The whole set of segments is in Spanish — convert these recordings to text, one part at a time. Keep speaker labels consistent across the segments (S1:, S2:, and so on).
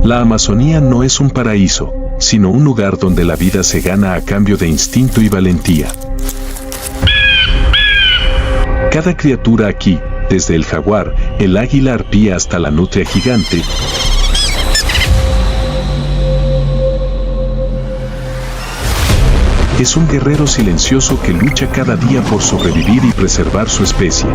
S1: La Amazonía no es un paraíso, sino un lugar donde la vida se gana a cambio de instinto y valentía. Cada criatura aquí, desde el jaguar, el águila arpía hasta la nutria gigante, es un guerrero silencioso que lucha cada día por sobrevivir y preservar su especie.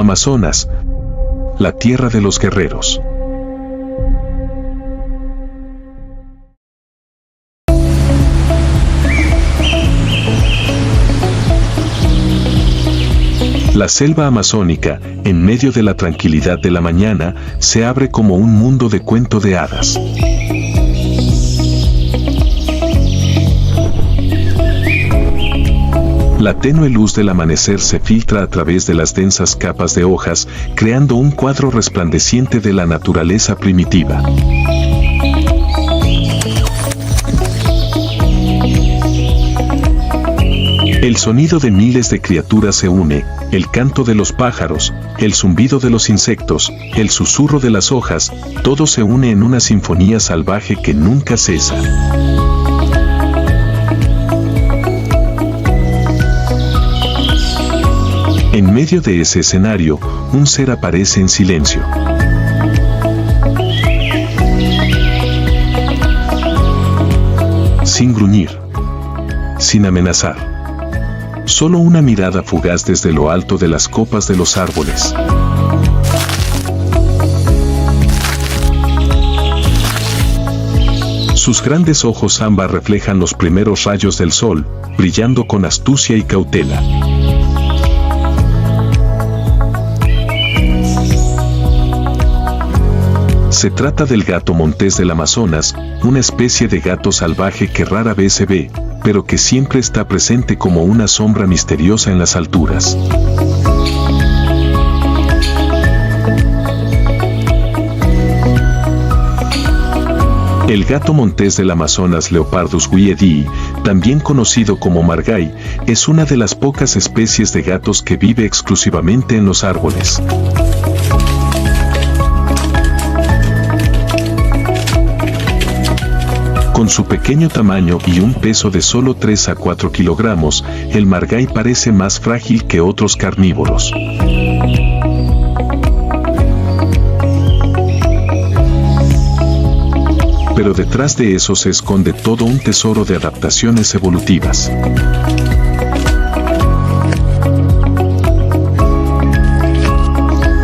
S1: Amazonas, la tierra de los guerreros. La selva amazónica, en medio de la tranquilidad de la mañana, se abre como un mundo de cuento de hadas. La tenue luz del amanecer se filtra a través de las densas capas de hojas, creando un cuadro resplandeciente de la naturaleza primitiva. El sonido de miles de criaturas se une, el canto de los pájaros, el zumbido de los insectos, el susurro de las hojas, todo se une en una sinfonía salvaje que nunca cesa. En medio de ese escenario, un ser aparece en silencio. Sin gruñir. Sin amenazar. Solo una mirada fugaz desde lo alto de las copas de los árboles. Sus grandes ojos ámbar reflejan los primeros rayos del sol, brillando con astucia y cautela. Se trata del gato montés del Amazonas, una especie de gato salvaje que rara vez se ve, pero que siempre está presente como una sombra misteriosa en las alturas. El gato montés del Amazonas Leopardus guiedii, también conocido como margay, es una de las pocas especies de gatos que vive exclusivamente en los árboles. Con su pequeño tamaño y un peso de solo 3 a 4 kilogramos, el margay parece más frágil que otros carnívoros. Pero detrás de eso se esconde todo un tesoro de adaptaciones evolutivas.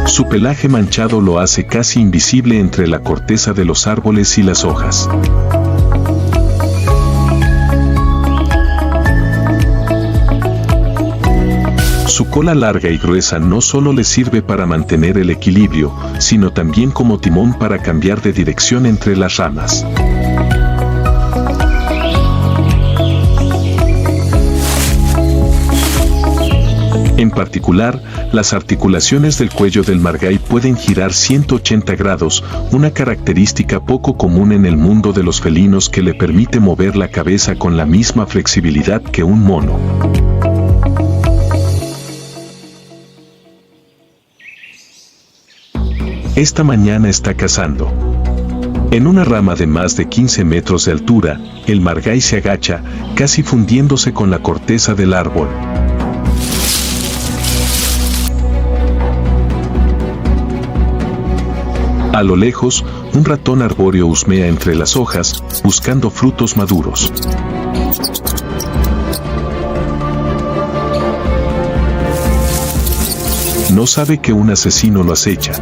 S1: Su pelaje manchado lo hace casi invisible entre la corteza de los árboles y las hojas. Su cola larga y gruesa no solo le sirve para mantener el equilibrio, sino también como timón para cambiar de dirección entre las ramas. En particular, las articulaciones del cuello del margay pueden girar 180 grados, una característica poco común en el mundo de los felinos que le permite mover la cabeza con la misma flexibilidad que un mono. Esta mañana está cazando. En una rama de más de 15 metros de altura, el margay se agacha, casi fundiéndose con la corteza del árbol. A lo lejos, un ratón arbóreo husmea entre las hojas, buscando frutos maduros. No sabe que un asesino lo acecha.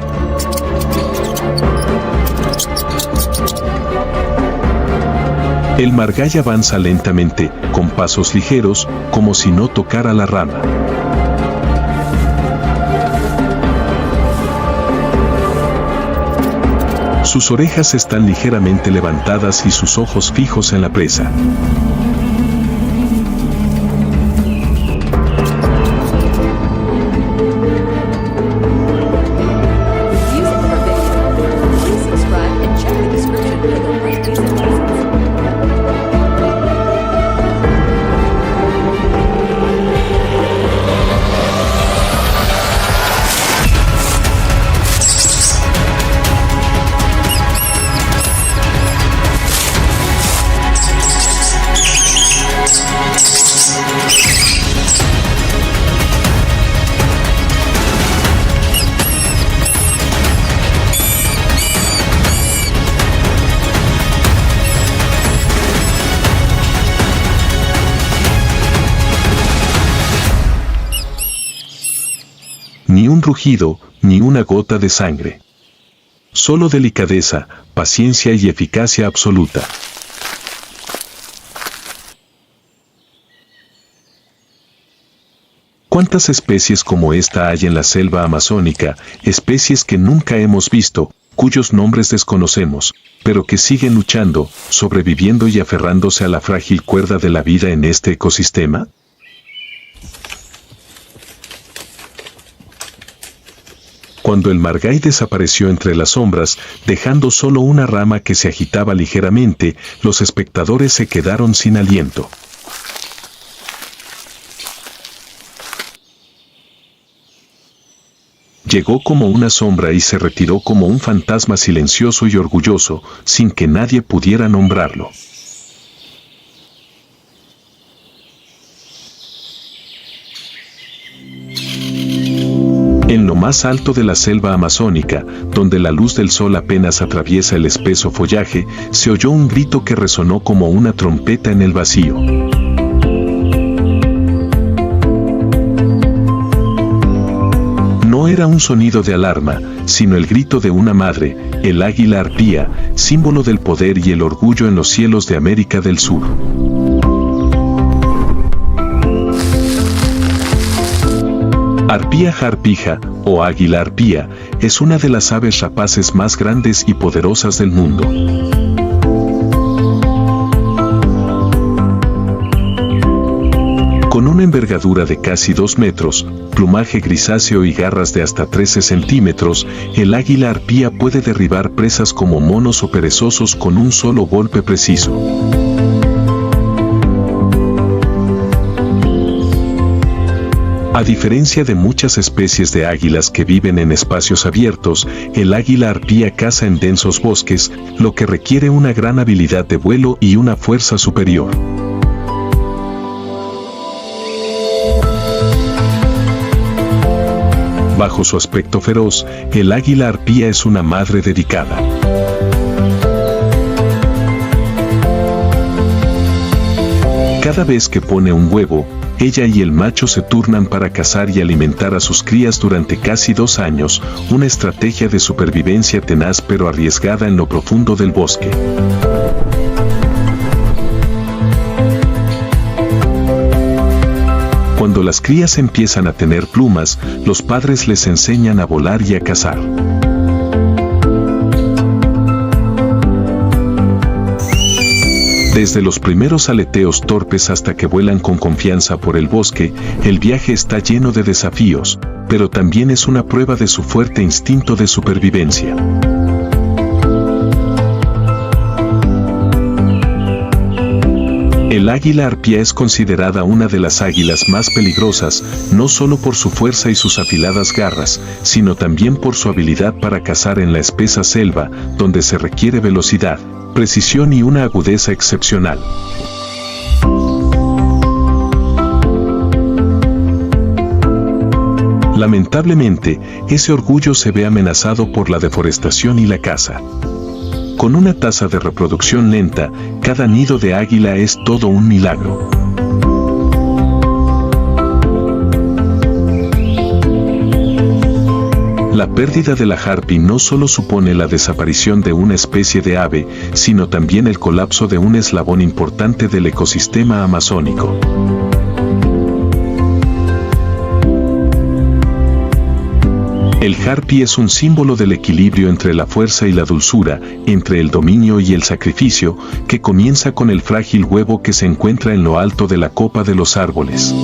S1: El margay avanza lentamente, con pasos ligeros, como si no tocara la rama. Sus orejas están ligeramente levantadas y sus ojos fijos en la presa. Ni un rugido, ni una gota de sangre. Solo delicadeza, paciencia y eficacia absoluta. ¿Cuántas especies como esta hay en la selva amazónica, especies que nunca hemos visto, cuyos nombres desconocemos, pero que siguen luchando, sobreviviendo y aferrándose a la frágil cuerda de la vida en este ecosistema? Cuando el margay desapareció entre las sombras, dejando solo una rama que se agitaba ligeramente, los espectadores se quedaron sin aliento. Llegó como una sombra y se retiró como un fantasma silencioso y orgulloso, sin que nadie pudiera nombrarlo. En lo más alto de la selva amazónica, donde la luz del sol apenas atraviesa el espeso follaje, se oyó un grito que resonó como una trompeta en el vacío. No era un sonido de alarma, sino el grito de una madre, el águila arpía, símbolo del poder y el orgullo en los cielos de América del Sur. Arpía jarpija, o águila arpía, es una de las aves rapaces más grandes y poderosas del mundo. Con una envergadura de casi 2 metros, plumaje grisáceo y garras de hasta 13 centímetros, el águila arpía puede derribar presas como monos o perezosos con un solo golpe preciso. A diferencia de muchas especies de águilas que viven en espacios abiertos, el águila arpía caza en densos bosques, lo que requiere una gran habilidad de vuelo y una fuerza superior. Bajo su aspecto feroz, el águila arpía es una madre dedicada. Cada vez que pone un huevo, ella y el macho se turnan para cazar y alimentar a sus crías durante casi 2 años, una estrategia de supervivencia tenaz pero arriesgada en lo profundo del bosque. Cuando las crías empiezan a tener plumas, los padres les enseñan a volar y a cazar. Desde los primeros aleteos torpes hasta que vuelan con confianza por el bosque, el viaje está lleno de desafíos, pero también es una prueba de su fuerte instinto de supervivencia. El águila arpía es considerada una de las águilas más peligrosas, no solo por su fuerza y sus afiladas garras, sino también por su habilidad para cazar en la espesa selva, donde se requiere velocidad, precisión y una agudeza excepcional. Lamentablemente, ese orgullo se ve amenazado por la deforestación y la caza. Con una tasa de reproducción lenta, cada nido de águila es todo un milagro. La pérdida de la harpy no solo supone la desaparición de una especie de ave, sino también el colapso de un eslabón importante del ecosistema amazónico. El harpy es un símbolo del equilibrio entre la fuerza y la dulzura, entre el dominio y el sacrificio, que comienza con el frágil huevo que se encuentra en lo alto de la copa de los árboles.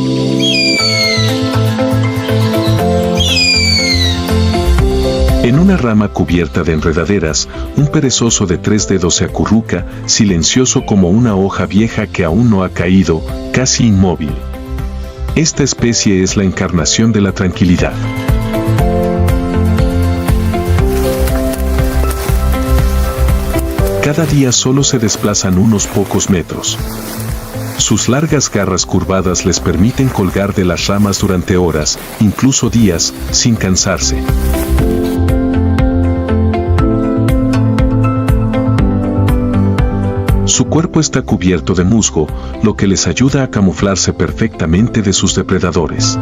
S1: En una rama cubierta de enredaderas, un perezoso de 3 dedos se acurruca, silencioso como una hoja vieja que aún no ha caído, casi inmóvil. Esta especie es la encarnación de la tranquilidad. Cada día solo se desplazan unos pocos metros. Sus largas garras curvadas les permiten colgar de las ramas durante horas, incluso días, sin cansarse. Su cuerpo está cubierto de musgo, lo que les ayuda a camuflarse perfectamente de sus depredadores.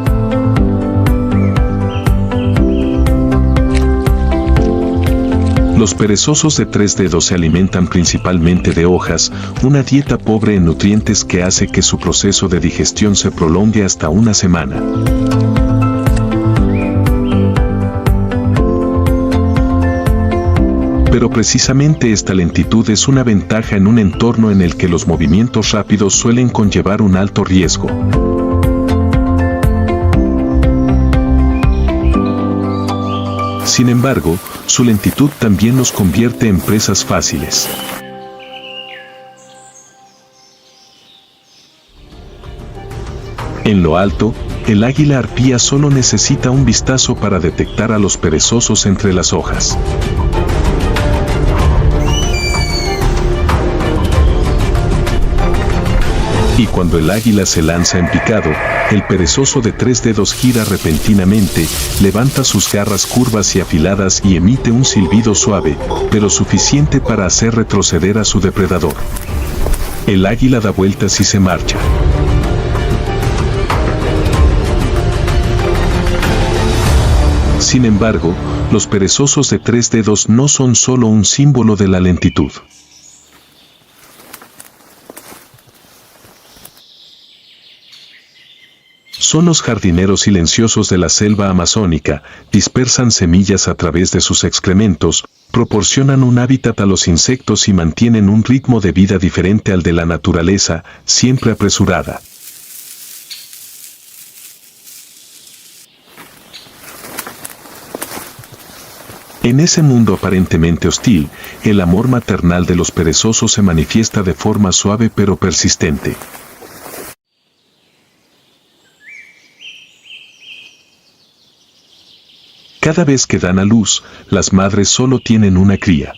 S1: Los perezosos de 3 dedos se alimentan principalmente de hojas, una dieta pobre en nutrientes que hace que su proceso de digestión se prolongue hasta una semana. Pero precisamente esta lentitud es una ventaja en un entorno en el que los movimientos rápidos suelen conllevar un alto riesgo. Sin embargo, su lentitud también los convierte en presas fáciles. En lo alto, el águila arpía solo necesita un vistazo para detectar a los perezosos entre las hojas. Y cuando el águila se lanza en picado, el perezoso de 3 dedos gira repentinamente, levanta sus garras curvas y afiladas y emite un silbido suave, pero suficiente para hacer retroceder a su depredador. El águila da vueltas y se marcha. Sin embargo, los perezosos de 3 dedos no son solo un símbolo de la lentitud. Son los jardineros silenciosos de la selva amazónica, dispersan semillas a través de sus excrementos, proporcionan un hábitat a los insectos y mantienen un ritmo de vida diferente al de la naturaleza, siempre apresurada. En ese mundo aparentemente hostil, el amor maternal de los perezosos se manifiesta de forma suave pero persistente. Cada vez que dan a luz, las madres solo tienen una cría.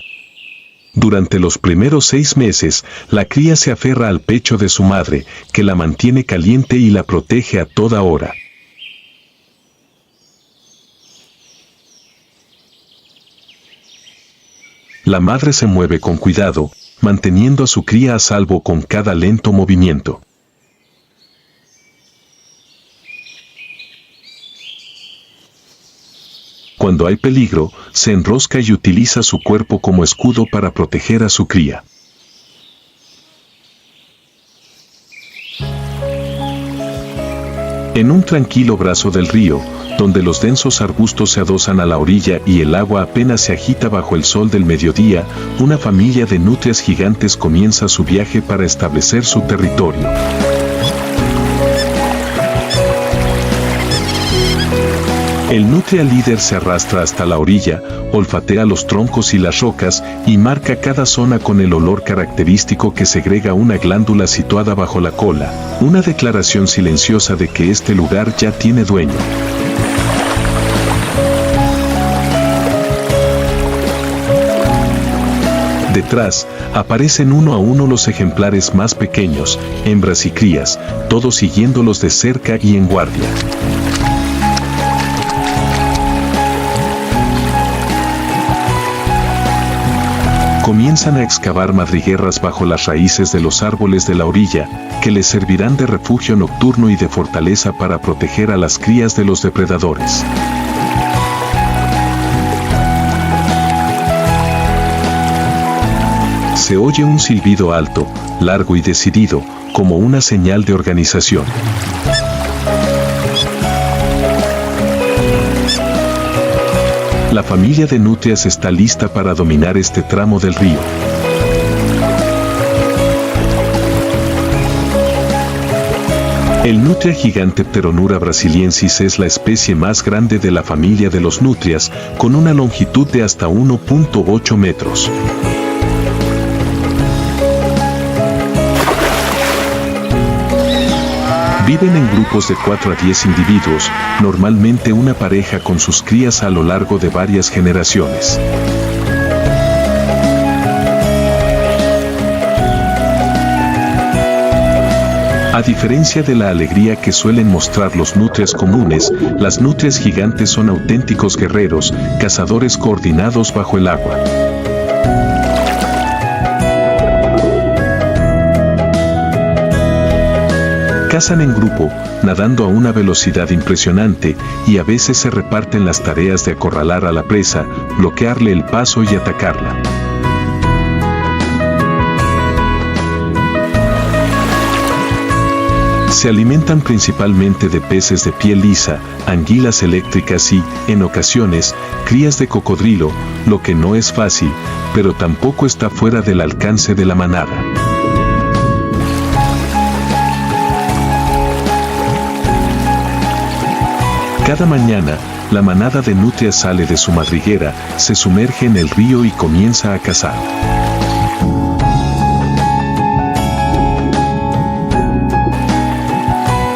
S1: Durante los primeros 6 meses, la cría se aferra al pecho de su madre, que la mantiene caliente y la protege a toda hora. La madre se mueve con cuidado, manteniendo a su cría a salvo con cada lento movimiento. Cuando hay peligro, se enrosca y utiliza su cuerpo como escudo para proteger a su cría. En un tranquilo brazo del río, donde los densos arbustos se adosan a la orilla y el agua apenas se agita bajo el sol del mediodía, una familia de nutrias gigantes comienza su viaje para establecer su territorio. El nutria líder se arrastra hasta la orilla, olfatea los troncos y las rocas y marca cada zona con el olor característico que segrega una glándula situada bajo la cola, una declaración silenciosa de que este lugar ya tiene dueño. Detrás, aparecen uno a uno los ejemplares más pequeños, hembras y crías, todos siguiéndolos de cerca y en guardia. Comienzan a excavar madrigueras bajo las raíces de los árboles de la orilla, que les servirán de refugio nocturno y de fortaleza para proteger a las crías de los depredadores. Se oye un silbido alto, largo y decidido, como una señal de organización. La familia de nutrias está lista para dominar este tramo del río. El nutria gigante Pteronura brasiliensis es la especie más grande de la familia de los nutrias, con una longitud de hasta 1.8 metros. Viven en grupos de 4 a 10 individuos, normalmente una pareja con sus crías a lo largo de varias generaciones. A diferencia de la alegría que suelen mostrar los nutrias comunes, las nutrias gigantes son auténticos guerreros, cazadores coordinados bajo el agua. Cazan en grupo, nadando a una velocidad impresionante, y a veces se reparten las tareas de acorralar a la presa, bloquearle el paso y atacarla. Se alimentan principalmente de peces de piel lisa, anguilas eléctricas y, en ocasiones, crías de cocodrilo, lo que no es fácil, pero tampoco está fuera del alcance de la manada. Cada mañana, la manada de nutrias sale de su madriguera, se sumerge en el río y comienza a cazar.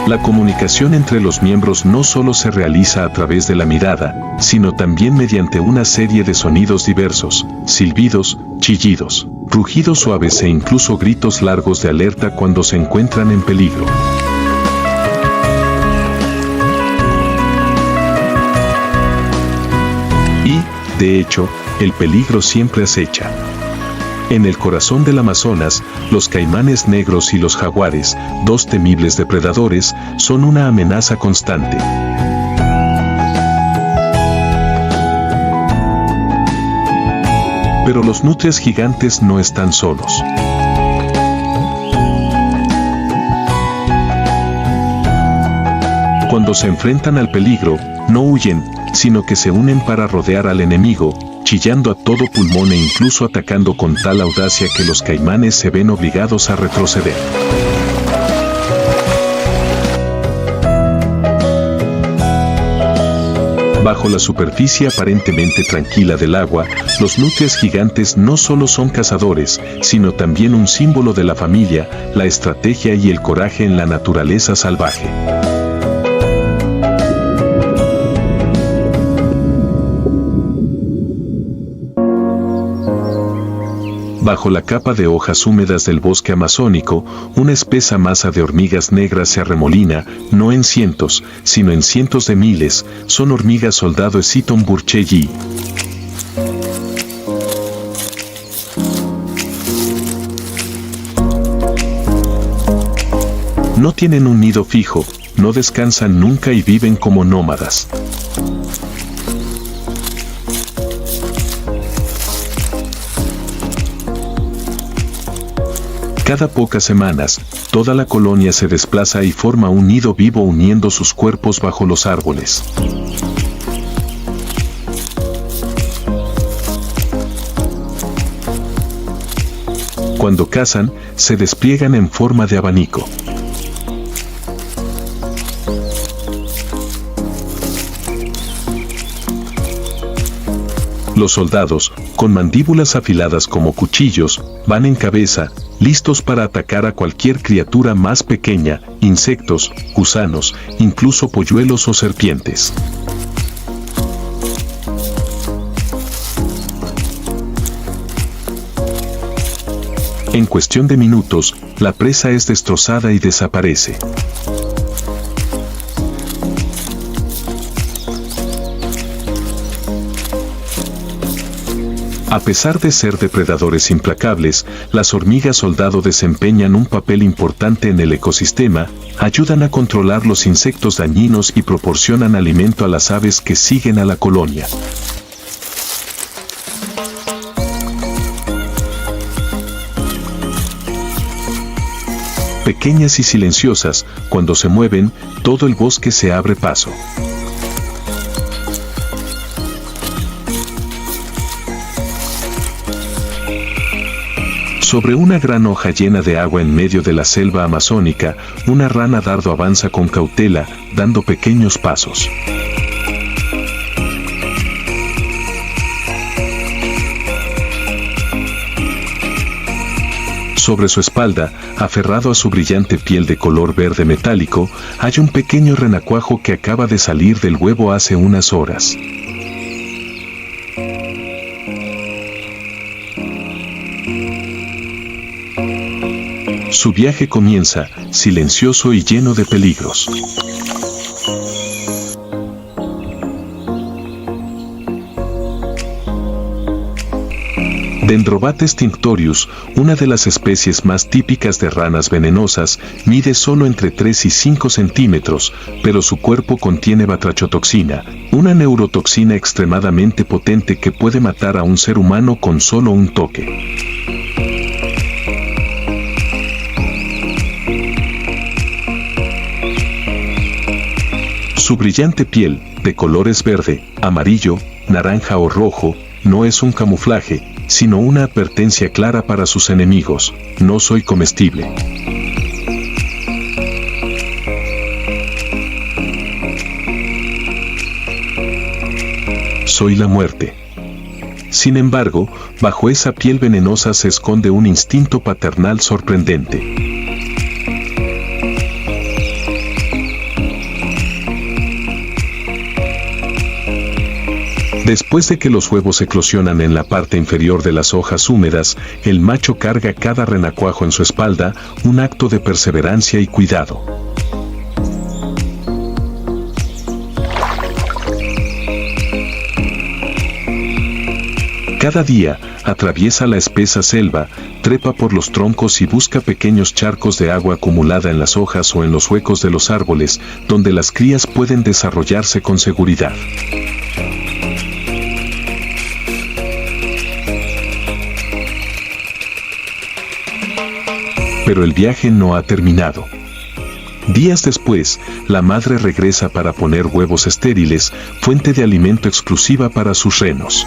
S1: La comunicación entre los miembros no solo se realiza a través de la mirada, sino también mediante una serie de sonidos diversos, silbidos, chillidos, rugidos suaves e incluso gritos largos de alerta cuando se encuentran en peligro. Y, de hecho, el peligro siempre acecha. En el corazón del Amazonas, los caimanes negros y los jaguares, dos temibles depredadores, son una amenaza constante. Pero los nutrias gigantes no están solos. Cuando se enfrentan al peligro, no huyen, sino que se unen para rodear al enemigo, chillando a todo pulmón e incluso atacando con tal audacia que los caimanes se ven obligados a retroceder. Bajo la superficie aparentemente tranquila del agua, los nutrias gigantes no solo son cazadores, sino también un símbolo de la familia, la estrategia y el coraje en la naturaleza salvaje. Bajo la capa de hojas húmedas del bosque amazónico, una espesa masa de hormigas negras se arremolina, no en cientos, sino en cientos de miles. Son hormigas soldado Eciton burchellii. No tienen un nido fijo, no descansan nunca y viven como nómadas. Cada pocas semanas, toda la colonia se desplaza y forma un nido vivo uniendo sus cuerpos bajo los árboles. Cuando cazan, se despliegan en forma de abanico. Los soldados, con mandíbulas afiladas como cuchillos, van en cabeza, listos para atacar a cualquier criatura más pequeña, insectos, gusanos, incluso polluelos o serpientes. En cuestión de minutos, la presa es destrozada y desaparece. A pesar de ser depredadores implacables, las hormigas soldado desempeñan un papel importante en el ecosistema, ayudan a controlar los insectos dañinos y proporcionan alimento a las aves que siguen a la colonia. Pequeñas y silenciosas, cuando se mueven, todo el bosque se abre paso. Sobre una gran hoja llena de agua en medio de la selva amazónica, una rana dardo avanza con cautela, dando pequeños pasos. Sobre su espalda, aferrado a su brillante piel de color verde metálico, hay un pequeño renacuajo que acaba de salir del huevo hace unas horas. Su viaje comienza, silencioso y lleno de peligros. Dendrobates tinctorius, una de las especies más típicas de ranas venenosas, mide solo entre 3 y 5 centímetros, pero su cuerpo contiene batrachotoxina, una neurotoxina extremadamente potente que puede matar a un ser humano con solo un toque. Su brillante piel, de colores verde, amarillo, naranja o rojo, no es un camuflaje, sino una advertencia clara para sus enemigos: no soy comestible. Soy la muerte. Sin embargo, bajo esa piel venenosa se esconde un instinto paternal sorprendente. Después de que los huevos eclosionan en la parte inferior de las hojas húmedas, el macho carga cada renacuajo en su espalda, un acto de perseverancia y cuidado. Cada día, atraviesa la espesa selva, trepa por los troncos y busca pequeños charcos de agua acumulada en las hojas o en los huecos de los árboles, donde las crías pueden desarrollarse con seguridad. Pero el viaje no ha terminado. Días después, la madre regresa para poner huevos estériles, fuente de alimento exclusiva para sus renos.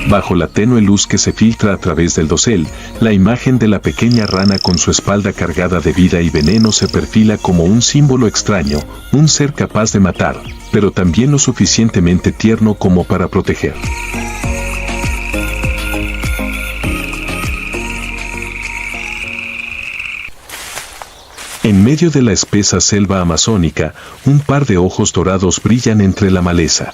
S1: Bajo la tenue luz que se filtra a través del dosel, la imagen de la pequeña rana con su espalda cargada de vida y veneno se perfila como un símbolo extraño, un ser capaz de matar, pero también lo suficientemente tierno como para proteger. En medio de la espesa selva amazónica, un par de ojos dorados brillan entre la maleza.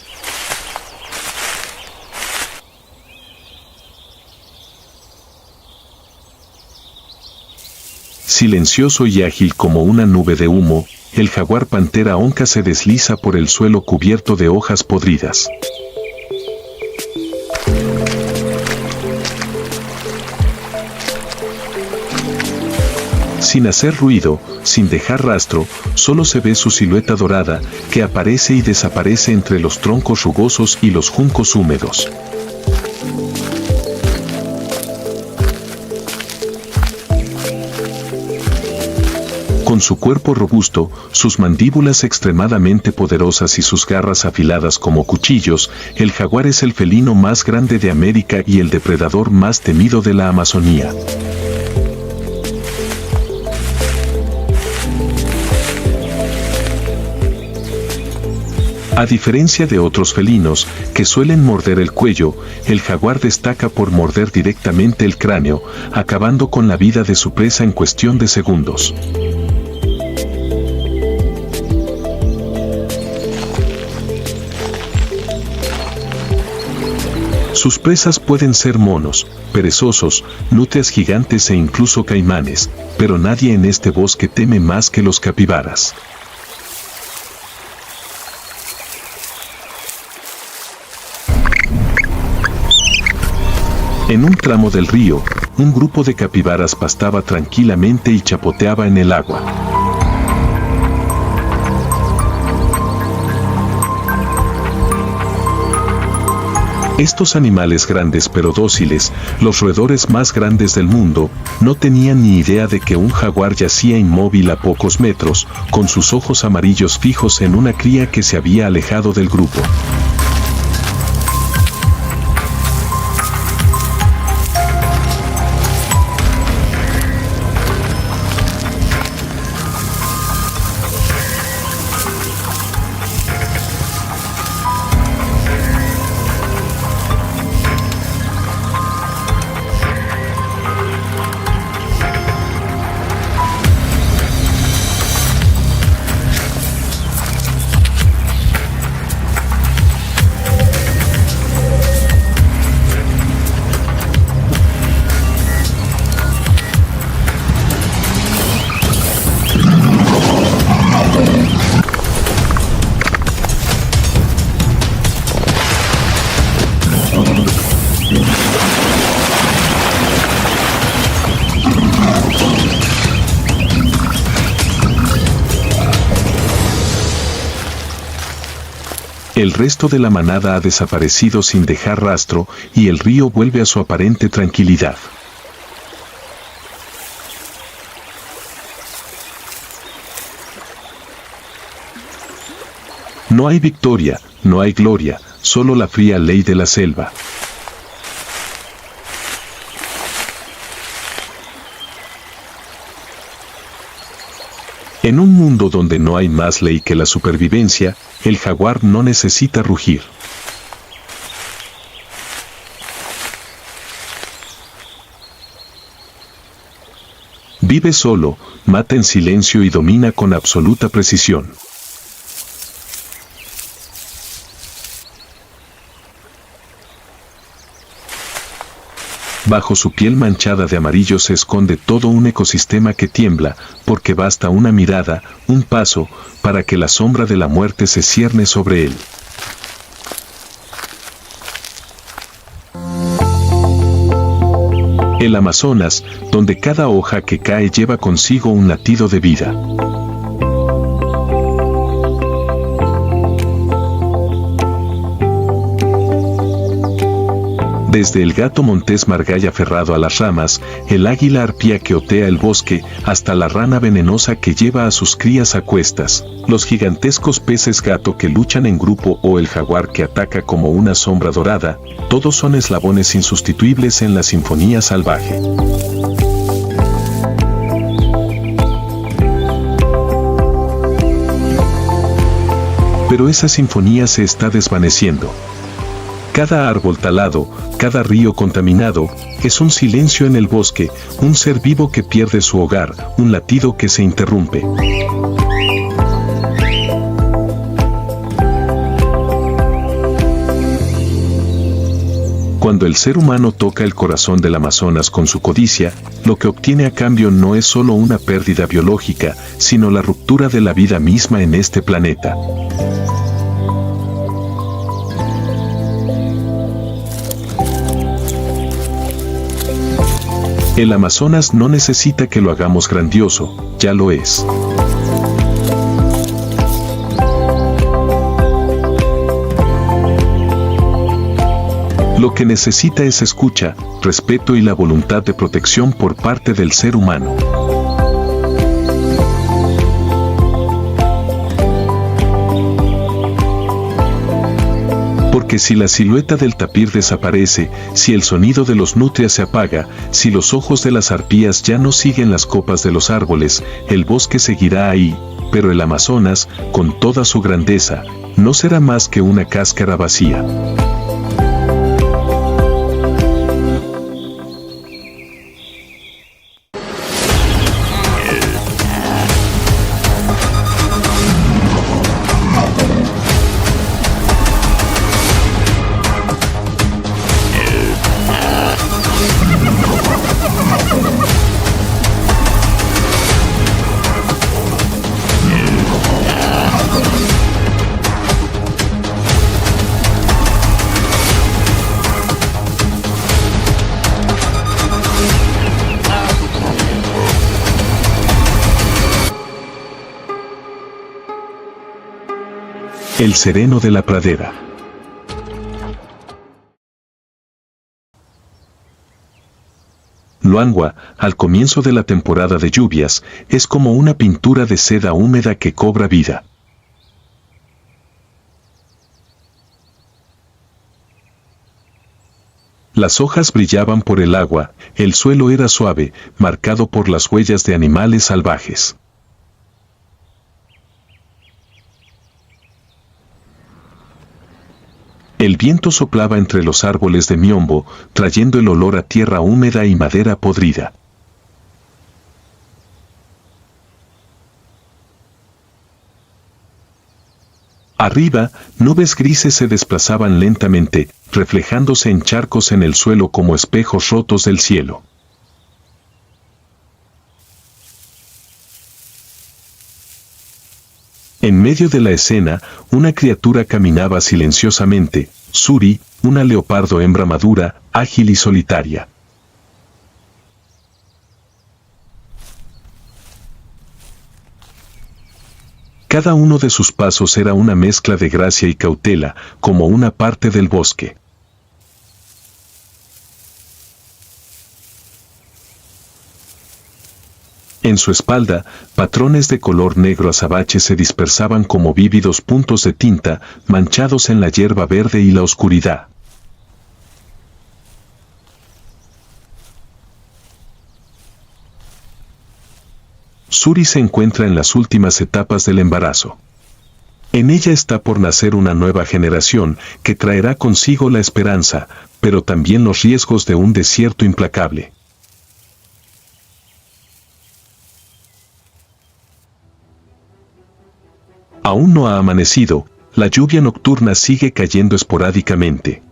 S1: Silencioso y ágil como una nube de humo, el jaguar pantera onca se desliza por el suelo cubierto de hojas podridas. Sin hacer ruido, sin dejar rastro, solo se ve su silueta dorada, que aparece y desaparece entre los troncos rugosos y los juncos húmedos. Con su cuerpo robusto, sus mandíbulas extremadamente poderosas y sus garras afiladas como cuchillos, el jaguar es el felino más grande de América y el depredador más temido de la Amazonía. A diferencia de otros felinos, que suelen morder el cuello, el jaguar destaca por morder directamente el cráneo, acabando con la vida de su presa en cuestión de segundos. Sus presas pueden ser monos, perezosos, nutrias gigantes e incluso caimanes, pero nadie en este bosque teme más que los capibaras. En un tramo del río, un grupo de capibaras pastaba tranquilamente y chapoteaba en el agua. Estos animales grandes pero dóciles, los roedores más grandes del mundo, no tenían ni idea de que un jaguar yacía inmóvil a pocos metros, con sus ojos amarillos fijos en una cría que se había alejado del grupo. El resto de la manada ha desaparecido sin dejar rastro y el río vuelve a su aparente tranquilidad. No hay victoria, no hay gloria, solo la fría ley de la selva. En un mundo donde no hay más ley que la supervivencia, el jaguar no necesita rugir. Vive solo, mata en silencio y domina con absoluta precisión. Bajo su piel manchada de amarillo se esconde todo un ecosistema que tiembla, porque basta una mirada, un paso, para que la sombra de la muerte se cierne sobre él. El Amazonas, donde cada hoja que cae lleva consigo un latido de vida. Desde el gato montés margay aferrado a las ramas, el águila arpía que otea el bosque, hasta la rana venenosa que lleva a sus crías a cuestas, los gigantescos peces gato que luchan en grupo o el jaguar que ataca como una sombra dorada, todos son eslabones insustituibles en la sinfonía salvaje. Pero esa sinfonía se está desvaneciendo. Cada árbol talado, cada río contaminado, es un silencio en el bosque, un ser vivo que pierde su hogar, un latido que se interrumpe. Cuando el ser humano toca el corazón del Amazonas con su codicia, lo que obtiene a cambio no es solo una pérdida biológica, sino la ruptura de la vida misma en este planeta. El Amazonas no necesita que lo hagamos grandioso, ya lo es. Lo que necesita es escucha, respeto y la voluntad de protección por parte del ser humano. Porque si la silueta del tapir desaparece, si el sonido de los nutrias se apaga, si los ojos de las arpías ya no siguen las copas de los árboles, el bosque seguirá ahí, pero el Amazonas, con toda su grandeza, no será más que una cáscara vacía. El sereno de la pradera. Luangwa, al comienzo de la temporada de lluvias, es como una pintura de seda húmeda que cobra vida. Las hojas brillaban por el agua, el suelo era suave, marcado por las huellas de animales salvajes. El viento soplaba entre los árboles de miombo, trayendo el olor a tierra húmeda y madera podrida. Arriba, nubes grises se desplazaban lentamente, reflejándose en charcos en el suelo como espejos rotos del cielo. En medio de la escena, una criatura caminaba silenciosamente, Suri, una leopardo hembra madura, ágil y solitaria. Cada uno de sus pasos era una mezcla de gracia y cautela, como una parte del bosque. En su espalda, patrones de color negro azabache se dispersaban como vívidos puntos de tinta, manchados en la hierba verde y la oscuridad. Suri se encuentra en las últimas etapas del embarazo. En ella está por nacer una nueva generación que traerá consigo la esperanza, pero también los riesgos de un desierto implacable. Aún no ha amanecido, la lluvia nocturna sigue cayendo esporádicamente.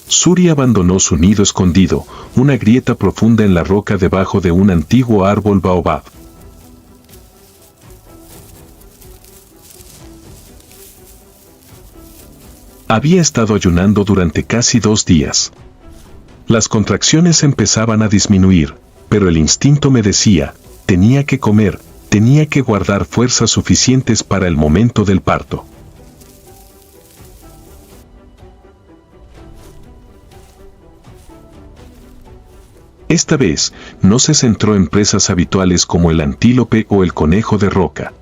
S1: Suri abandonó su nido escondido, una grieta profunda en la roca debajo de un antiguo árbol baobab. Había estado ayunando durante casi 2 días. Las contracciones empezaban a disminuir, pero el instinto me decía, tenía que comer, tenía que guardar fuerzas suficientes para el momento del parto. Esta vez, no se centró en presas habituales como el antílope o el conejo de roca.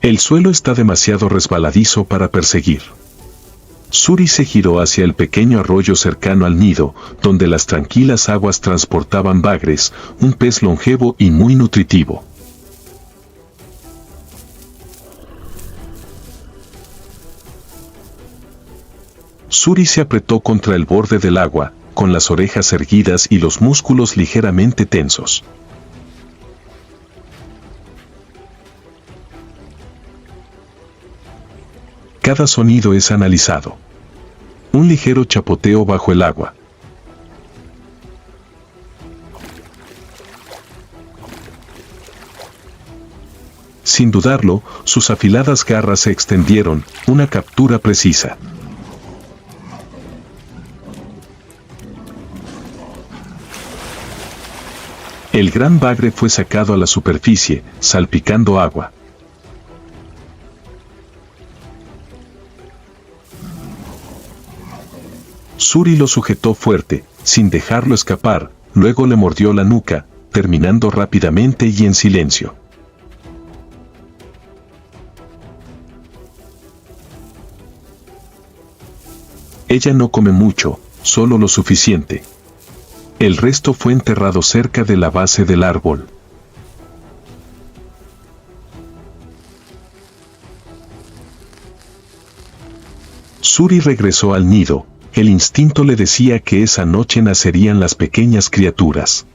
S1: El suelo está demasiado resbaladizo para perseguir. Suri se giró hacia el pequeño arroyo cercano al nido, donde las tranquilas aguas transportaban bagres, un pez longevo y muy nutritivo. Suri se apretó contra el borde del agua, con las orejas erguidas y los músculos ligeramente tensos. Cada sonido es analizado. Un ligero chapoteo bajo el agua. Sin dudarlo, sus afiladas garras se extendieron, una captura precisa. El gran bagre fue sacado a la superficie, salpicando agua. Suri lo sujetó fuerte, sin dejarlo escapar, luego le mordió la nuca, terminando rápidamente y en silencio. Ella no come mucho, solo lo suficiente. El resto fue enterrado cerca de la base del árbol. Suri regresó al nido. El instinto le decía que esa noche nacerían las pequeñas criaturas.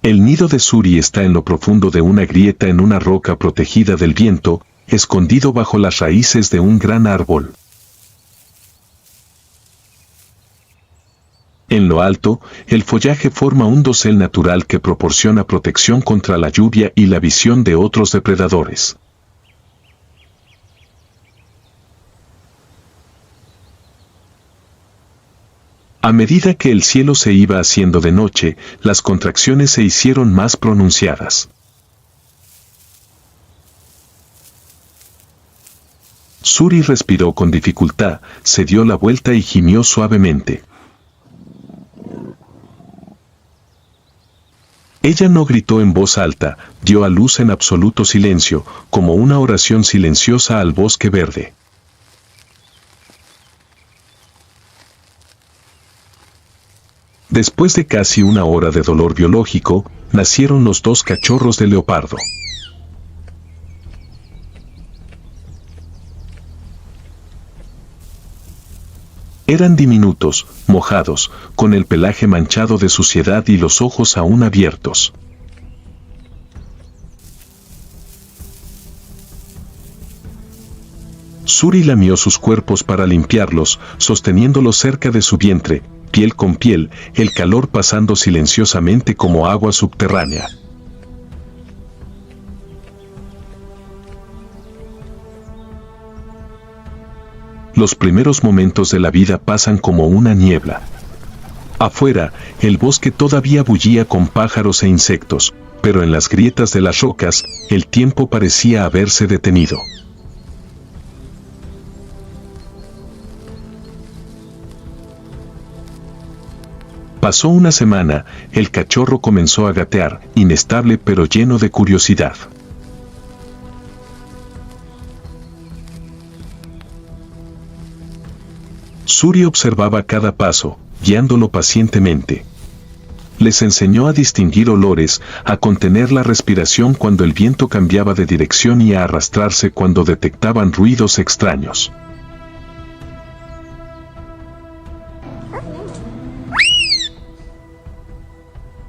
S1: El nido de Suri está en lo profundo de una grieta en una roca protegida del viento, escondido bajo las raíces de un gran árbol. En lo alto, el follaje forma un dosel natural que proporciona protección contra la lluvia y la visión de otros depredadores. A medida que el cielo se iba haciendo de noche, las contracciones se hicieron más pronunciadas. Suri respiró con dificultad, se dio la vuelta y gimió suavemente. Ella no gritó en voz alta, dio a luz en absoluto silencio, como una oración silenciosa al bosque verde. Después de casi una hora de dolor biológico, nacieron los 2 cachorros de leopardo. Eran diminutos, mojados, con el pelaje manchado de suciedad y los ojos aún abiertos. Suri lamió sus cuerpos para limpiarlos, sosteniéndolos cerca de su vientre, piel con piel, el calor pasando silenciosamente como agua subterránea. Los primeros momentos de la vida pasan como una niebla. Afuera, el bosque todavía bullía con pájaros e insectos, pero en las grietas de las rocas, el tiempo parecía haberse detenido. Pasó una semana, el cachorro comenzó a gatear, inestable pero lleno de curiosidad. Suri observaba cada paso, guiándolo pacientemente. Les enseñó a distinguir olores, a contener la respiración cuando el viento cambiaba de dirección y a arrastrarse cuando detectaban ruidos extraños.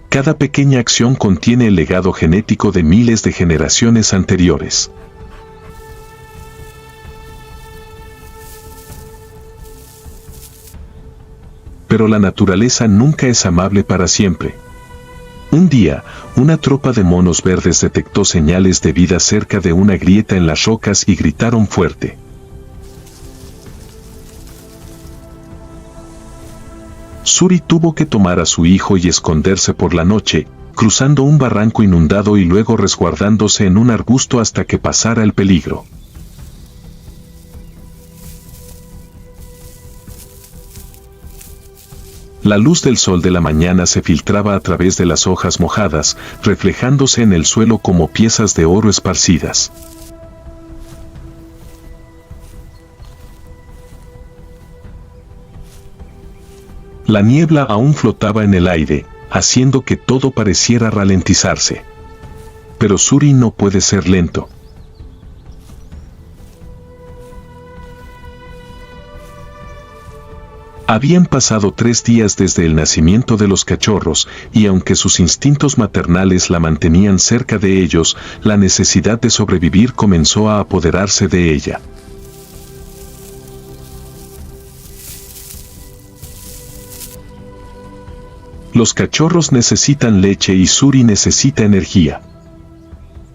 S1: Cada pequeña acción contiene el legado genético de miles de generaciones anteriores. Pero la naturaleza nunca es amable para siempre. Un día, una tropa de monos verdes detectó señales de vida cerca de una grieta en las rocas y gritaron fuerte. Suri tuvo que tomar a su hijo y esconderse por la noche, cruzando un barranco inundado y luego resguardándose en un arbusto hasta que pasara el peligro. La luz del sol de la mañana se filtraba a través de las hojas mojadas, reflejándose en el suelo como piezas de oro esparcidas. La niebla aún flotaba en el aire, haciendo que todo pareciera ralentizarse. Pero Suri no puede ser lento. Habían pasado 3 días desde el nacimiento de los cachorros, y aunque sus instintos maternales la mantenían cerca de ellos, la necesidad de sobrevivir comenzó a apoderarse de ella. Los cachorros necesitan leche y Suri necesita energía.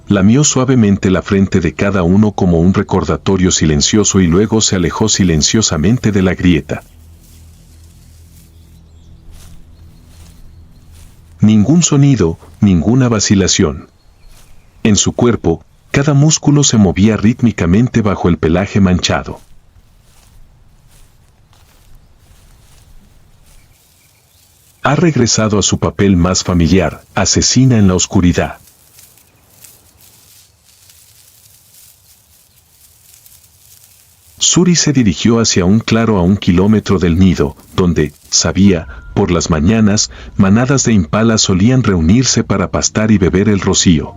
S1: Lamió suavemente la frente de cada uno como un recordatorio silencioso y luego se alejó silenciosamente de la grieta. Ningún sonido, ninguna vacilación. En su cuerpo, cada músculo se movía rítmicamente bajo el pelaje manchado. Ha regresado a su papel más familiar, asesina en la oscuridad. Suri se dirigió hacia un claro a 1 kilómetro del nido, donde, sabía, por las mañanas, manadas de impalas solían reunirse para pastar y beber el rocío.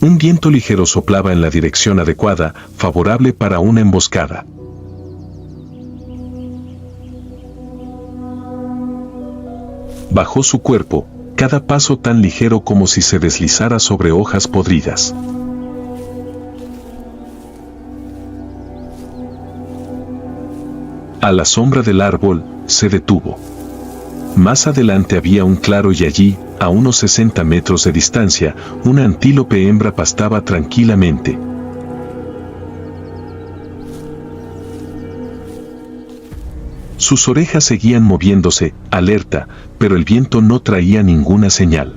S1: Un viento ligero soplaba en la dirección adecuada, favorable para una emboscada. Bajó su cuerpo, cada paso tan ligero como si se deslizara sobre hojas podridas. A la sombra del árbol, se detuvo. Más adelante había un claro y allí, a unos 60 metros de distancia, una antílope hembra pastaba tranquilamente. Sus orejas seguían moviéndose, alerta, pero el viento no traía ninguna señal.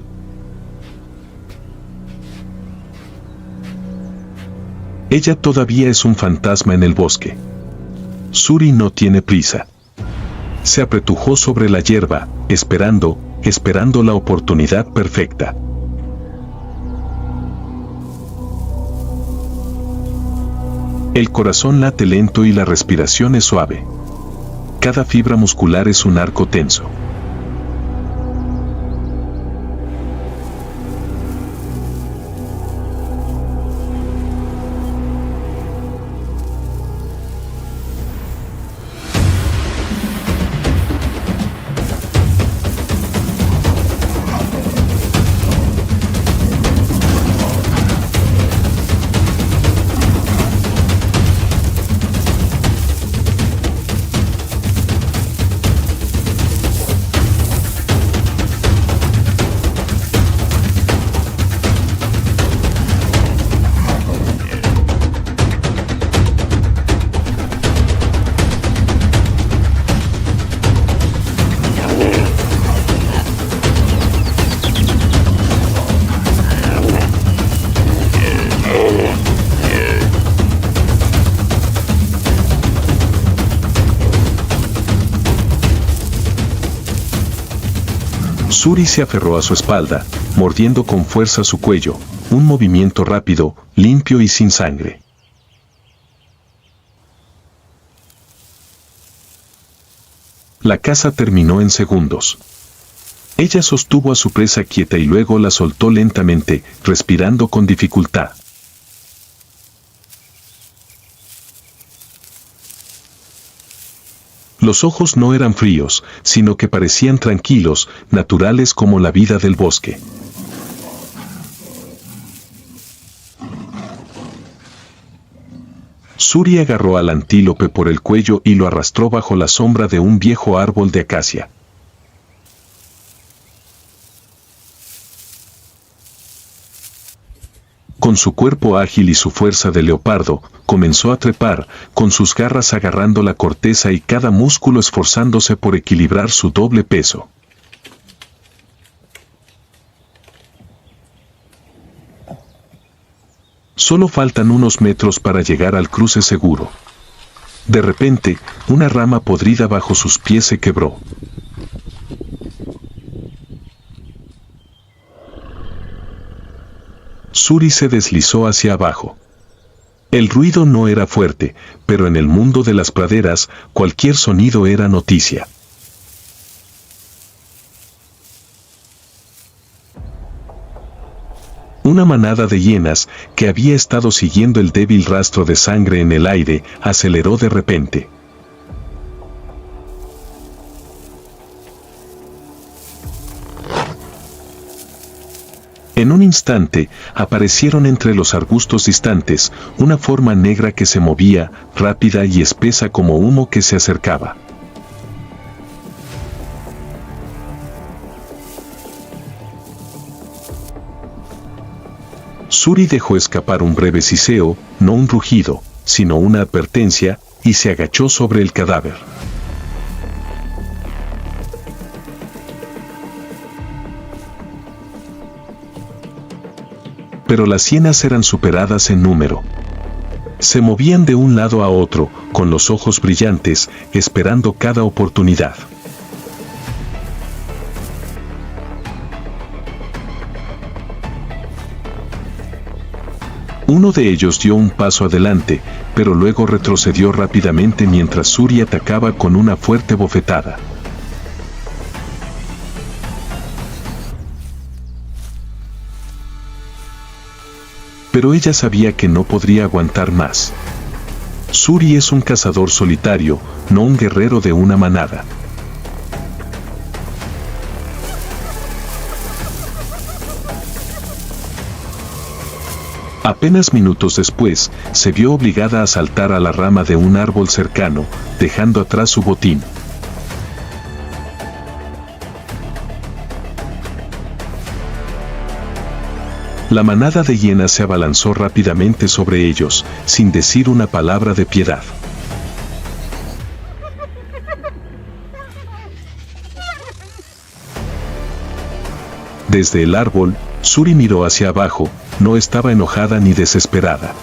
S1: Ella todavía es un fantasma en el bosque. Suri no tiene prisa. Se apretujó sobre la hierba, esperando la oportunidad perfecta. El corazón late lento y la respiración es suave. Cada fibra muscular es un arco tenso. Suri se aferró a su espalda, mordiendo con fuerza su cuello, un movimiento rápido, limpio y sin sangre. La caza terminó en segundos. Ella sostuvo a su presa quieta y luego la soltó lentamente, respirando con dificultad. Los ojos no eran fríos, sino que parecían tranquilos, naturales como la vida del bosque. Suri agarró al antílope por el cuello y lo arrastró bajo la sombra de un viejo árbol de acacia. Con su cuerpo ágil y su fuerza de leopardo, comenzó a trepar, con sus garras agarrando la corteza y cada músculo esforzándose por equilibrar su doble peso. Solo faltan unos metros para llegar al cruce seguro. De repente, una rama podrida bajo sus pies se quebró. Suri se deslizó hacia abajo. El ruido no era fuerte, pero en el mundo de las praderas, cualquier sonido era noticia. Una manada de hienas, que había estado siguiendo el débil rastro de sangre en el aire, aceleró de repente. En un instante, aparecieron entre los arbustos distantes, una forma negra que se movía, rápida y espesa como humo que se acercaba. Suri dejó escapar un breve siseo, no un rugido, sino una advertencia, y se agachó sobre el cadáver. Pero las hienas eran superadas en número. Se movían de un lado a otro, con los ojos brillantes, esperando cada oportunidad. Uno de ellos dio un paso adelante, pero luego retrocedió rápidamente mientras Suri atacaba con una fuerte bofetada. Pero ella sabía que no podría aguantar más. Suri es un cazador solitario, no un guerrero de una manada. Apenas minutos después, se vio obligada a saltar a la rama de un árbol cercano, dejando atrás su botín. La manada de hienas se abalanzó rápidamente sobre ellos, sin decir una palabra de piedad. Desde el árbol, Suri miró hacia abajo, no estaba enojada ni desesperada.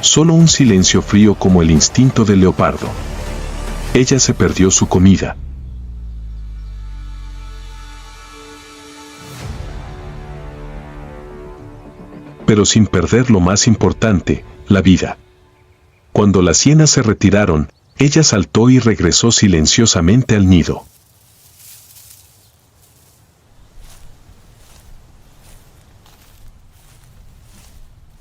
S1: Solo un silencio frío como el instinto del leopardo. Ella se perdió su comida. Pero sin perder lo más importante, la vida. Cuando las hienas se retiraron, ella saltó y regresó silenciosamente al nido.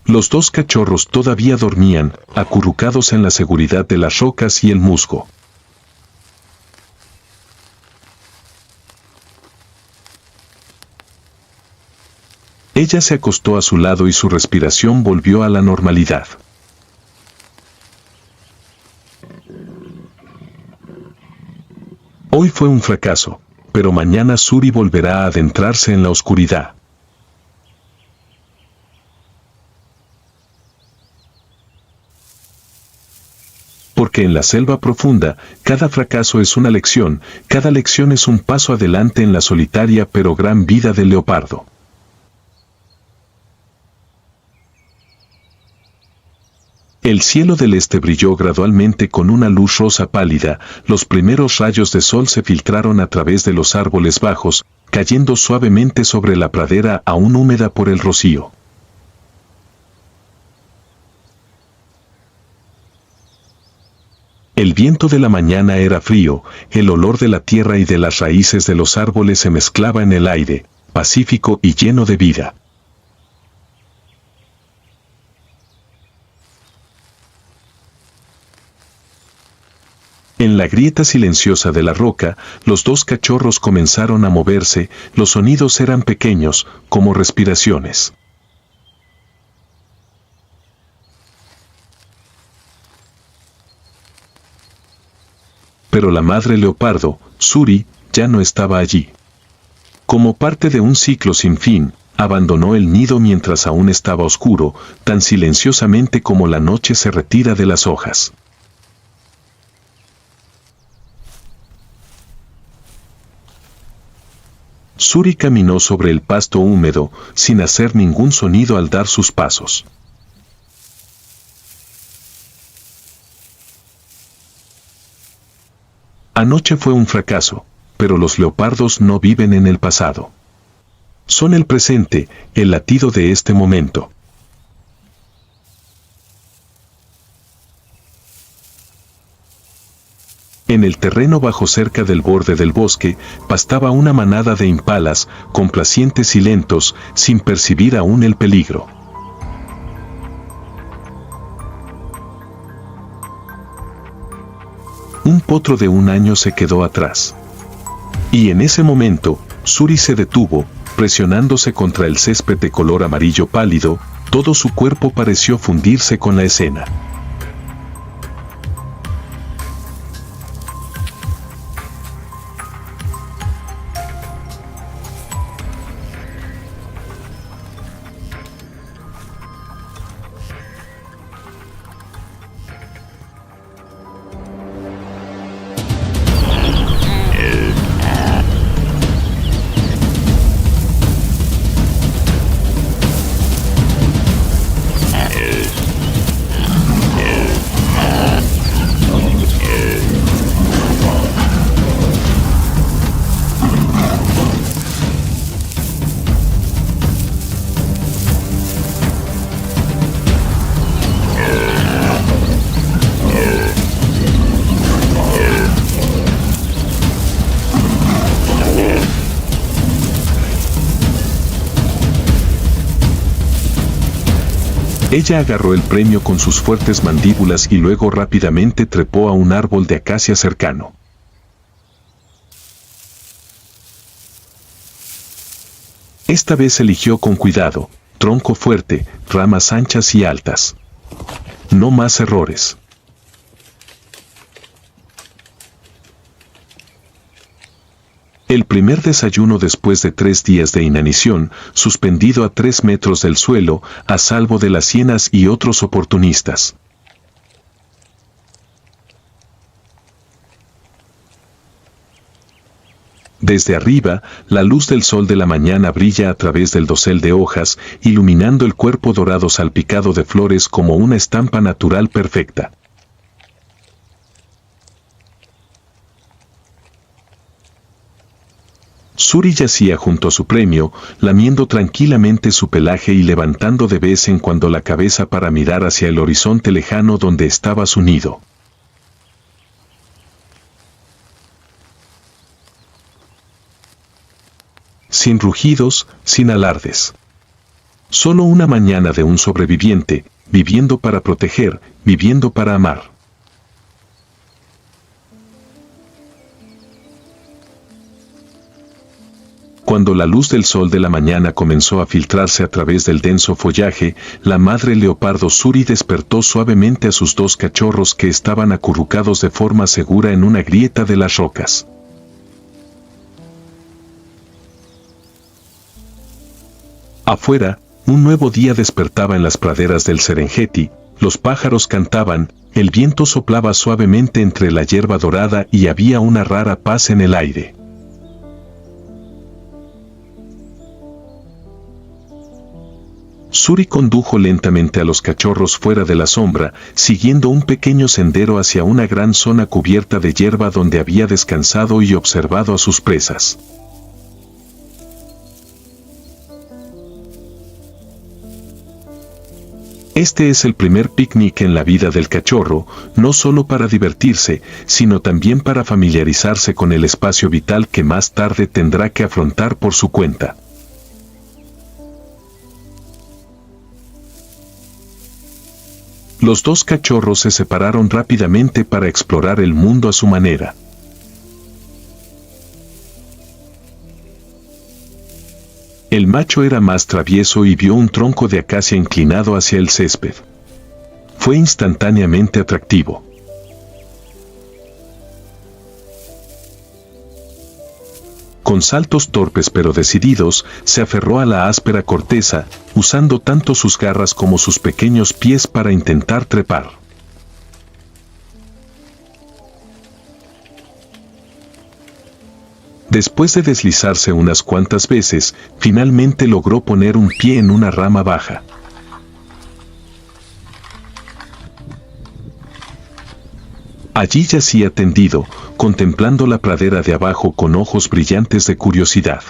S1: Los dos cachorros todavía dormían, acurrucados en la seguridad de las rocas y el musgo. Ella se acostó a su lado y su respiración volvió a la normalidad. Hoy fue un fracaso, pero mañana Suri volverá a adentrarse en la oscuridad. Porque en la selva profunda, cada fracaso es una lección, cada lección es un paso adelante en la solitaria pero gran vida del leopardo. El cielo del este brilló gradualmente con una luz rosa pálida, los primeros rayos de sol se filtraron a través de los árboles bajos, cayendo suavemente sobre la pradera aún húmeda por el rocío. El viento de la mañana era frío, el olor de la tierra y de las raíces de los árboles se mezclaba en el aire, pacífico y lleno de vida. En la grieta silenciosa de la roca, los dos cachorros comenzaron a moverse, los sonidos eran pequeños, como respiraciones. Pero la madre leopardo, Suri, ya no estaba allí. Como parte de un ciclo sin fin, abandonó el nido mientras aún estaba oscuro, tan silenciosamente como la noche se retira de las hojas. Suri caminó sobre el pasto húmedo, sin hacer ningún sonido al dar sus pasos. Anoche fue un fracaso, pero los leopardos no viven en el pasado. Son el presente, el latido de este momento. En el terreno bajo cerca del borde del bosque, pastaba una manada de impalas, complacientes y lentos, sin percibir aún el peligro. Un potro de 1 año se quedó atrás. Y en ese momento, Suri se detuvo, presionándose contra el césped de color amarillo pálido, todo su cuerpo pareció fundirse con la escena. Ella agarró el premio con sus fuertes mandíbulas y luego rápidamente trepó a un árbol de acacia cercano. Esta vez eligió con cuidado, tronco fuerte, ramas anchas y altas. No más errores. El primer desayuno después de 3 días de inanición, suspendido a 3 metros del suelo, a salvo de las hienas y otros oportunistas. Desde arriba, la luz del sol de la mañana brilla a través del dosel de hojas, iluminando el cuerpo dorado salpicado de flores como una estampa natural perfecta. Suri yacía junto a su premio, lamiendo tranquilamente su pelaje y levantando de vez en cuando la cabeza para mirar hacia el horizonte lejano donde estaba su nido. Sin rugidos, sin alardes. Solo una mañana de un sobreviviente, viviendo para proteger, viviendo para amar. Cuando la luz del sol de la mañana comenzó a filtrarse a través del denso follaje, la madre leopardo Suri despertó suavemente a sus 2 cachorros que estaban acurrucados de forma segura en una grieta de las rocas. Afuera, un nuevo día despertaba en las praderas del Serengeti, los pájaros cantaban, el viento soplaba suavemente entre la hierba dorada y había una rara paz en el aire. Suri condujo lentamente a los cachorros fuera de la sombra, siguiendo un pequeño sendero hacia una gran zona cubierta de hierba donde había descansado y observado a sus presas. Este es el primer picnic en la vida del cachorro, no solo para divertirse, sino también para familiarizarse con el espacio vital que más tarde tendrá que afrontar por su cuenta. Los 2 cachorros se separaron rápidamente para explorar el mundo a su manera. El macho era más travieso y vio un tronco de acacia inclinado hacia el césped. Fue instantáneamente atractivo. Con saltos torpes pero decididos, se aferró a la áspera corteza, usando tanto sus garras como sus pequeños pies para intentar trepar. Después de deslizarse unas cuantas veces, finalmente logró poner un pie en una rama baja. Allí yacía tendido, contemplando la pradera de abajo con ojos brillantes de curiosidad.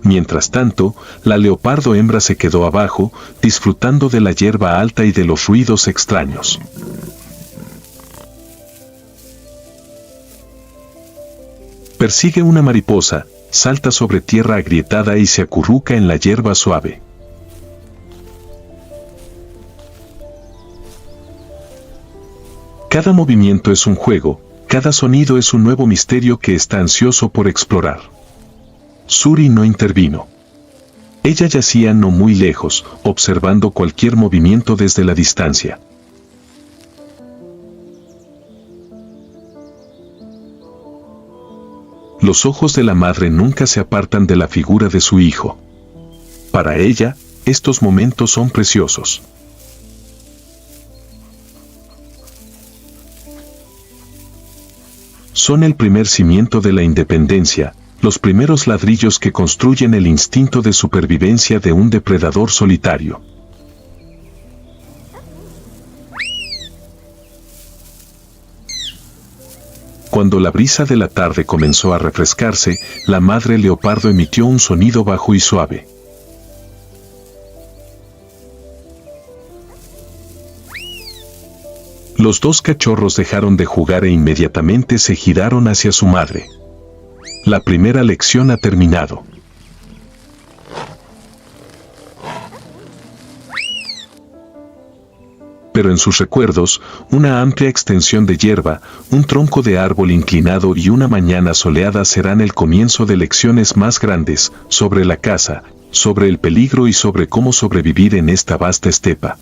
S1: Mientras tanto, la leopardo hembra se quedó abajo, disfrutando de la hierba alta y de los ruidos extraños. Persigue una mariposa, salta sobre tierra agrietada y se acurruca en la hierba suave. Cada movimiento es un juego, cada sonido es un nuevo misterio que está ansioso por explorar. Suri no intervino. Ella yacía no muy lejos, observando cualquier movimiento desde la distancia. Los ojos de la madre nunca se apartan de la figura de su hijo. Para ella, estos momentos son preciosos. Son el primer cimiento de la independencia, los primeros ladrillos que construyen el instinto de supervivencia de un depredador solitario. Cuando la brisa de la tarde comenzó a refrescarse, la madre leopardo emitió un sonido bajo y suave. Los 2 cachorros dejaron de jugar e inmediatamente se giraron hacia su madre. La primera lección ha terminado. Pero en sus recuerdos, una amplia extensión de hierba, un tronco de árbol inclinado y una mañana soleada serán el comienzo de lecciones más grandes, sobre la caza, sobre el peligro y sobre cómo sobrevivir en esta vasta estepa.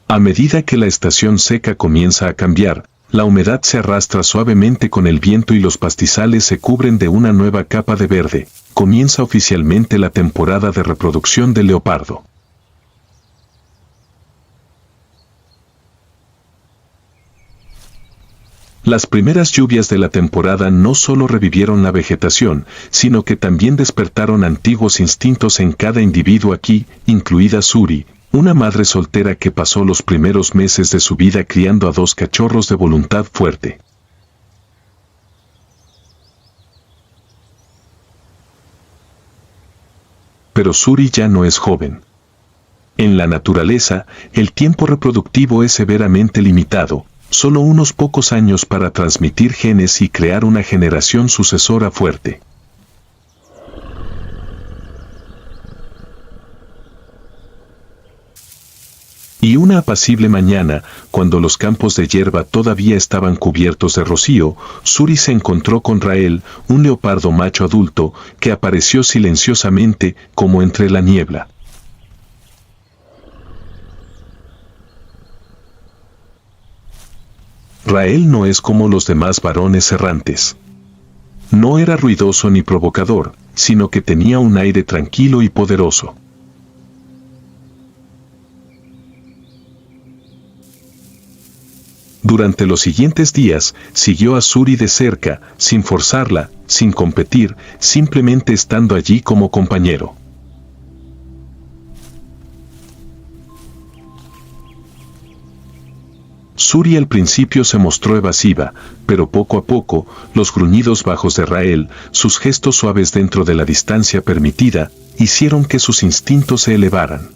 S1: A medida que la estación seca comienza a cambiar, la humedad se arrastra suavemente con el viento y los pastizales se cubren de una nueva capa de verde. Comienza oficialmente la temporada de reproducción del leopardo. Las primeras lluvias de la temporada no solo revivieron la vegetación, sino que también despertaron antiguos instintos en cada individuo aquí, incluida Suri, una madre soltera que pasó los primeros meses de su vida criando a 2 cachorros de voluntad fuerte. Pero Suri ya no es joven. En la naturaleza, el tiempo reproductivo es severamente limitado, solo unos pocos años para transmitir genes y crear una generación sucesora fuerte. Y una apacible mañana, cuando los campos de hierba todavía estaban cubiertos de rocío, Suri se encontró con Rael, un leopardo macho adulto, que apareció silenciosamente, como entre la niebla. Rael no es como los demás varones errantes. No era ruidoso ni provocador, sino que tenía un aire tranquilo y poderoso. Durante los siguientes días, siguió a Suri de cerca, sin forzarla, sin competir, simplemente estando allí como compañero. Suri al principio se mostró evasiva, pero poco a poco, los gruñidos bajos de Rael, sus gestos suaves dentro de la distancia permitida, hicieron que sus instintos se elevaran.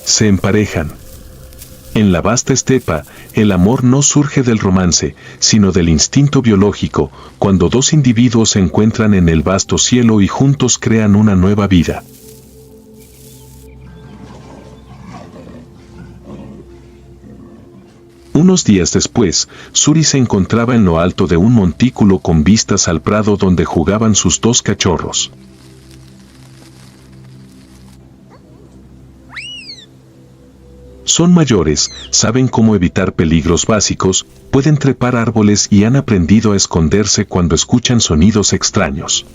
S1: Se emparejan. En la vasta estepa, el amor no surge del romance, sino del instinto biológico, cuando 2 individuos se encuentran en el vasto cielo y juntos crean una nueva vida. Unos días después, Suri se encontraba en lo alto de un montículo con vistas al prado donde jugaban sus 2 cachorros. Son mayores, saben cómo evitar peligros básicos, pueden trepar árboles y han aprendido a esconderse cuando escuchan sonidos extraños.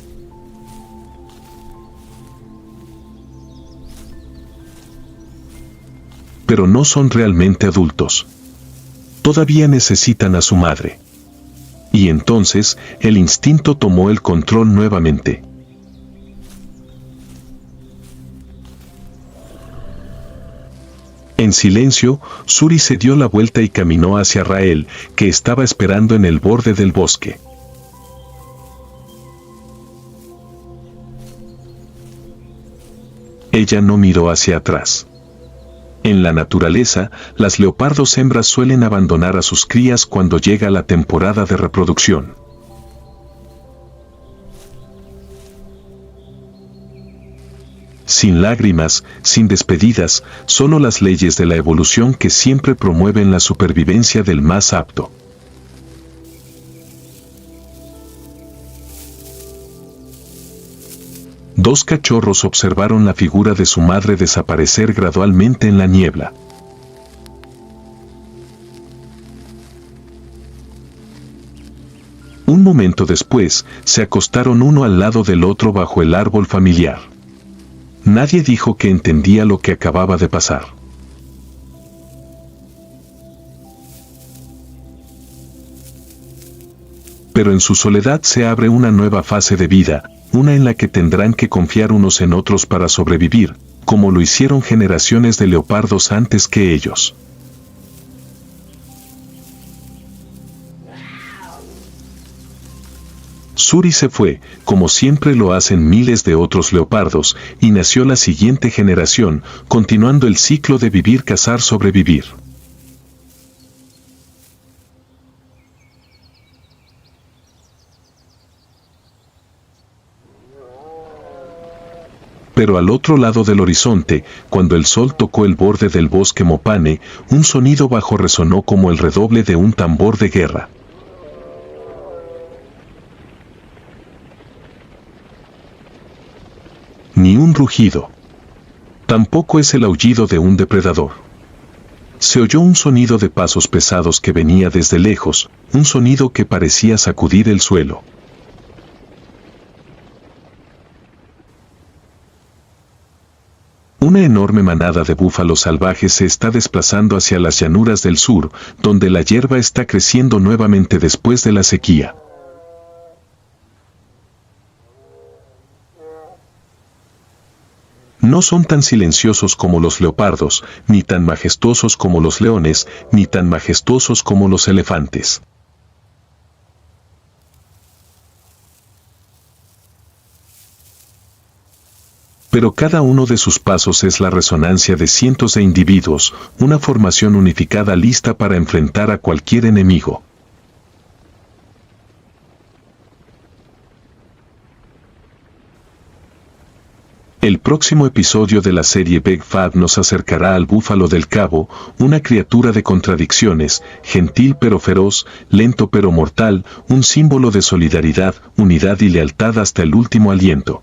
S1: Pero no son realmente adultos. Todavía necesitan a su madre. Y entonces, el instinto tomó el control nuevamente. En silencio, Suri se dio la vuelta y caminó hacia Rael, que estaba esperando en el borde del bosque. Ella no miró hacia atrás. En la naturaleza, las leopardos hembras suelen abandonar a sus crías cuando llega la temporada de reproducción. Sin lágrimas, sin despedidas, solo las leyes de la evolución que siempre promueven la supervivencia del más apto. Dos cachorros observaron la figura de su madre desaparecer gradualmente en la niebla. Un momento después, se acostaron uno al lado del otro bajo el árbol familiar. Nadie dijo que entendía lo que acababa de pasar. Pero en su soledad se abre una nueva fase de vida, una en la que tendrán que confiar unos en otros para sobrevivir, como lo hicieron generaciones de leopardos antes que ellos. Suri se fue, como siempre lo hacen miles de otros leopardos, y nació la siguiente generación, continuando el ciclo de vivir, cazar, sobrevivir. Pero al otro lado del horizonte, cuando el sol tocó el borde del bosque Mopane, un sonido bajo resonó como el redoble de un tambor de guerra. Ni un rugido. Tampoco es el aullido de un depredador. Se oyó un sonido de pasos pesados que venía desde lejos, un sonido que parecía sacudir el suelo. Una enorme manada de búfalos salvajes se está desplazando hacia las llanuras del sur, donde la hierba está creciendo nuevamente después de la sequía. No son tan silenciosos como los leopardos, ni tan majestuosos como los leones, ni tan majestuosos como los elefantes. Pero cada uno de sus pasos es la resonancia de cientos de individuos, una formación unificada lista para enfrentar a cualquier enemigo. El próximo episodio de la serie Big Fat nos acercará al búfalo del cabo, una criatura de contradicciones, gentil pero feroz, lento pero mortal, un símbolo de solidaridad, unidad y lealtad hasta el último aliento.